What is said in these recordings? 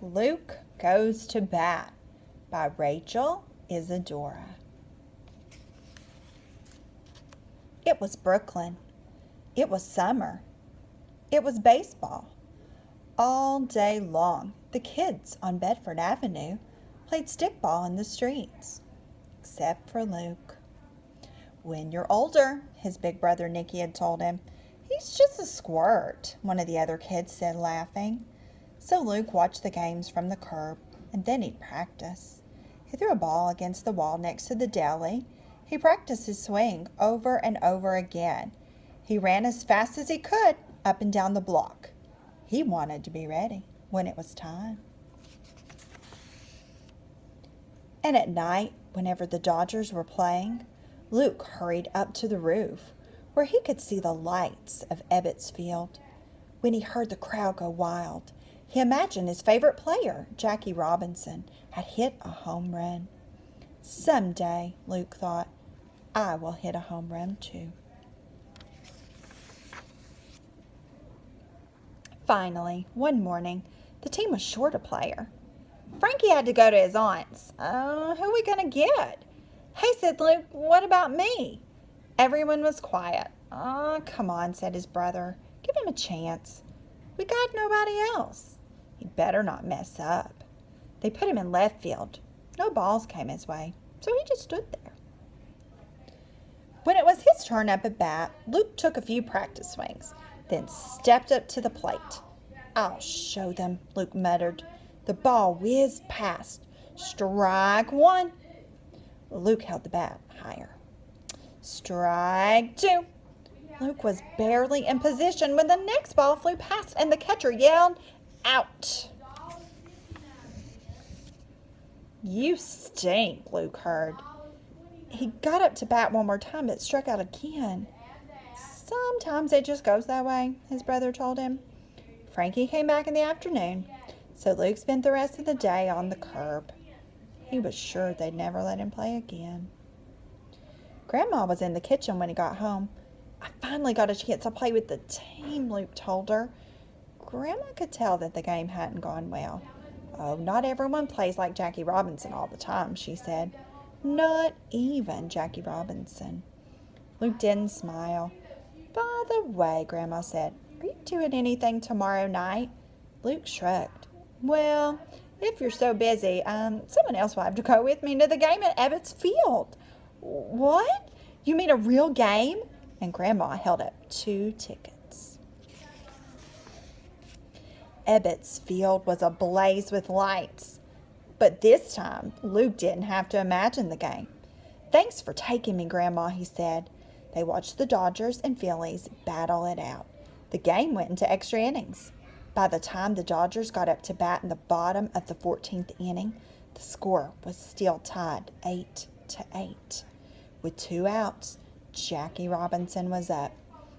Luke Goes to Bat by Rachel Isadora. It was Brooklyn. It was summer. It was baseball. All day long, the kids on Bedford Avenue played stickball in the streets, except for Luke. When you're older, his big brother Nicky had told him, he's just a squirt, one of the other kids said, laughing. So Luke watched the games from the curb, and then he'd practice. He threw a ball against the wall next to the deli. He practiced his swing over and over again. He ran as fast as he could up and down the block. He wanted to be ready when it was time. And at night, whenever the Dodgers were playing, Luke hurried up to the roof where he could see the lights of Ebbets Field. When he heard the crowd go wild, he imagined his favorite player, Jackie Robinson, had hit a home run. Someday, Luke thought, I will hit a home run too. Finally, one morning, the team was short a player. Frankie had to go to his aunt's. Who are we going to get? Hey, said Luke, what about me? Everyone was quiet. Come on, said his brother. Give him a chance. We got nobody else. He'd better not mess up. They put him in left field. No balls came his way, so he just stood there. When it was his turn up at bat, Luke took a few practice swings, then stepped up to the plate. I'll show them, Luke muttered. The ball whizzed past. Strike one. Luke held the bat higher. Strike two. Luke was barely in position when the next ball flew past and the catcher yelled, out. You stink, Luke heard. He got up to bat one more time but struck out again. Sometimes it just goes that way, his brother told him. Frankie came back in the afternoon, so Luke spent the rest of the day on the curb. He was sure they'd never let him play again. Grandma was in the kitchen when he got home. I finally got a chance to play with the team, Luke told her. Grandma could tell that the game hadn't gone well. Oh, not everyone plays like Jackie Robinson all the time, she said. Not even Jackie Robinson. Luke didn't smile. By the way, Grandma said, are you doing anything tomorrow night? Luke shrugged. Well, if you're so busy, someone else will have to go with me to the game at Ebbets Field. What? You mean a real game? And Grandma held up 2 tickets. Ebbets Field was ablaze with lights. But this time, Luke didn't have to imagine the game. Thanks for taking me, Grandma, he said. They watched the Dodgers and Phillies battle it out. The game went into extra innings. By the time the Dodgers got up to bat in the bottom of the 14th inning, the score was still tied 8-8. With 2 outs, Jackie Robinson was up.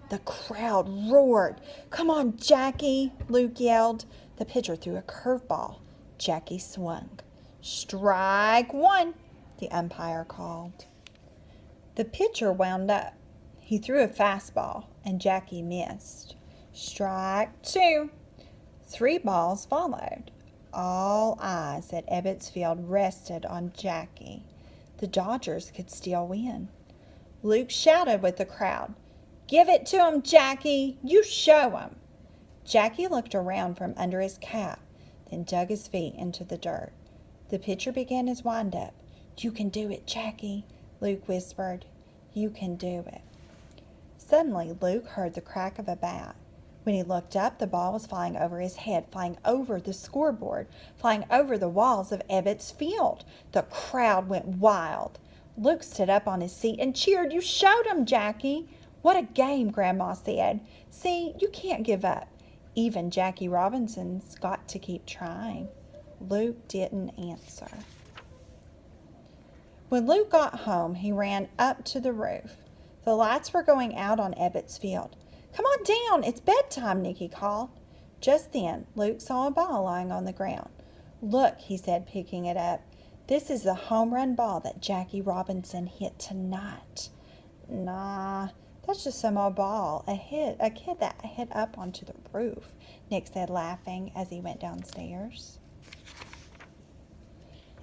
The crowd roared. Come on, Jackie, Luke yelled. The pitcher threw a curveball. Jackie swung. Strike one, the umpire called. The pitcher wound up. He threw a fastball, and Jackie missed. Strike two. 3 balls followed. All eyes at Ebbets Field rested on Jackie. The Dodgers could still win. Luke shouted with the crowd, Give it to him, Jackie! You show him! Jackie looked around from under his cap, then dug his feet into the dirt. The pitcher began his wind-up. You can do it, Jackie, Luke whispered. You can do it. Suddenly, Luke heard the crack of a bat. When he looked up, the ball was flying over his head, flying over the scoreboard, flying over the walls of Ebbets Field. The crowd went wild. Luke stood up on his seat and cheered. You showed him, Jackie. What a game, Grandma said. See, you can't give up. Even Jackie Robinson's got to keep trying. Luke didn't answer. When Luke got home, he ran up to the roof. The lights were going out on Ebbets Field. Come on down, it's bedtime, Nicky called. Just then, Luke saw a ball lying on the ground. Look, he said, picking it up. This is the home run ball that Jackie Robinson hit tonight. Nah, that's just some old ball. A kid that hit up onto the roof, Nick said, laughing as he went downstairs.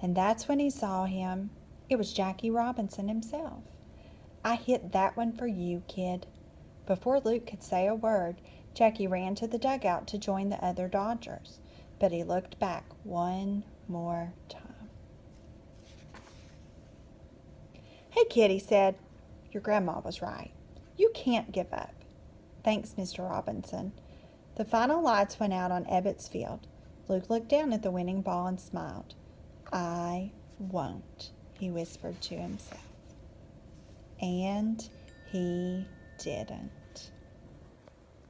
And that's when he saw him. It was Jackie Robinson himself. "I hit that one for you, kid." Before Luke could say a word, Jackie ran to the dugout to join the other Dodgers. But he looked back one more time. "Hey, kid," he said. "Your grandma was right. You can't give up." "Thanks, Mr. Robinson." The final lights went out on Ebbets Field. Luke looked down at the winning ball and smiled. "I won't," he whispered to himself. And he didn't.